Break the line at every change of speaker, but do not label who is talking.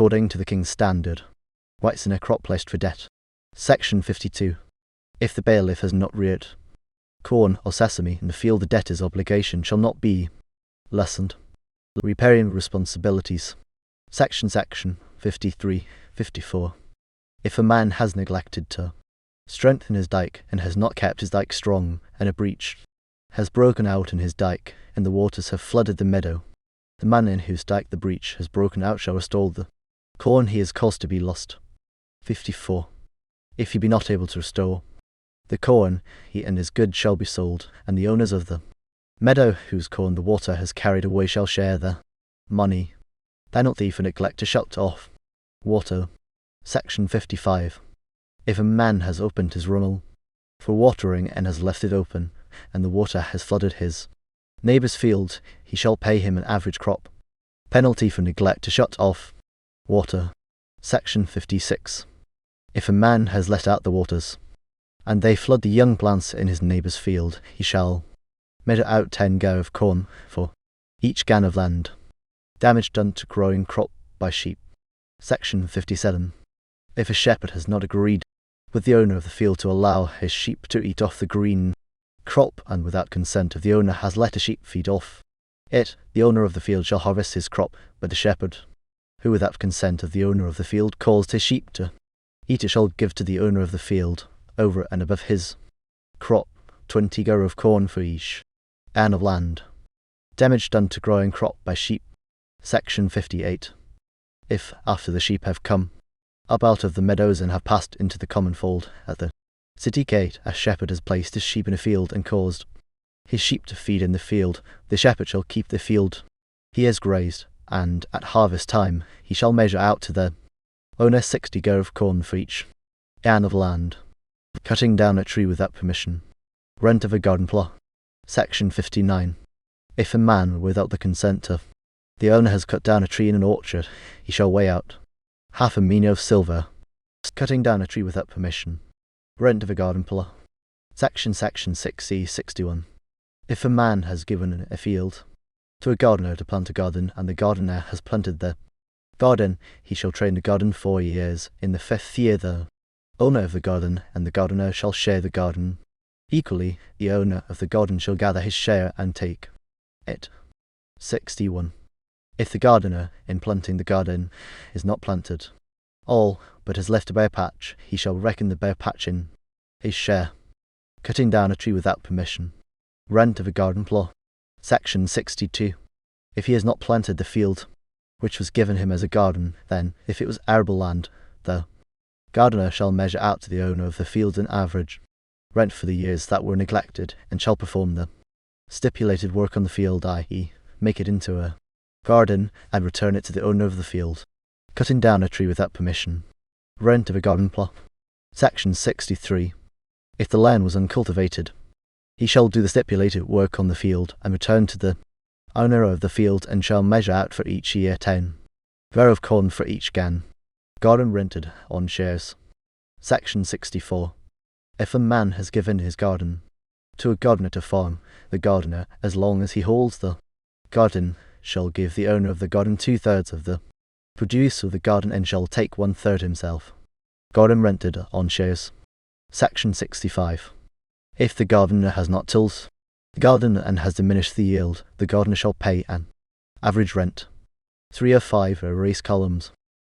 according to the king's standard. Whites in a crop placed for debt. Section 52. If the bailiff has not reared corn or sesame in the field, the debtor's obligation shall not be lessened. Riparian responsibilities. Section 53, 54. If a man has neglected to strengthen his dike and has not kept his dike strong, and a breach has broken out in his dike, and the waters have flooded the meadow, the man in whose dike the breach has broken out shall restore the corn he has caused to be lost. 54. If he be not able to restore the corn, he and his goods shall be sold, and the owners of the meadow whose corn the water has carried away shall share the money. Penalty for neglect to shut off water. Section 55. If a man has opened his runnel for watering and has left it open, and the water has flooded his neighbour's field, he shall pay him an average crop. Penalty for neglect to shut off water. Section 56. If a man has let out the waters, and they flood the young plants in his neighbour's field, he shall measure out 10 go of corn for each gan of land. Damage done to growing crop by sheep. Section 57. If a shepherd has not agreed with the owner of the field to allow his sheep to eat off the green crop, and without consent of the owner has let a sheep feed off it, the owner of the field shall harvest his crop, but the shepherd, who without consent of the owner of the field caused his sheep to eat it, shall give to the owner of the field, over and above his crop, 20 go of corn for each an of land. Damage done to growing crop by sheep. Section 58. If, after the sheep have come up out of the meadows and have passed into the common fold at the city gate, a shepherd has placed his sheep in a field and caused his sheep to feed in the field, the shepherd shall keep the field he has grazed, and at harvest time he shall measure out to the owner 60 go of corn for each an of land. Cutting down a tree without permission. Rent of a garden plot. Section 59. If a man, without the consent of the owner, has cut down a tree in an orchard, he shall weigh out half a mina of silver. Cutting down a tree without permission. Rent of a garden plot. Section 60, 61. If a man has given a field to a gardener to plant a garden, and the gardener has planted the garden, he shall train the garden 4 years. In the 5th year the owner of the garden and the gardener shall share the garden equally. The owner of the garden shall gather his share and take it. 61. If the gardener, in planting the garden, is not planted all, but has left a bare patch, he shall reckon the bare patch in his share. Cutting down a tree without permission. Rent of a garden plot. Section 62. If he has not planted the field which was given him as a garden, then, if it was arable land, the gardener shall measure out to the owner of the field an average rent for the years that were neglected, and shall perform the stipulated work on the field, i.e., make it into a garden, and return it to the owner of the field. Cutting down a tree without permission. Rent of a garden plot. Section 63. If the land was uncultivated, he shall do the stipulated work on the field, and return to the owner of the field, and shall measure out for each year 10 ver of corn for each gan. Garden rented on shares. Section 64. If a man has given his garden to a gardener to farm, the gardener, as long as he holds the garden, shall give the owner of the garden 2/3 of the produce of the garden, and shall take 1/3 himself. Garden rented on shares. Section 65. If the gardener has not tilled the garden and has diminished the yield, the gardener shall pay an average rent. 3 of 5 are raised columns.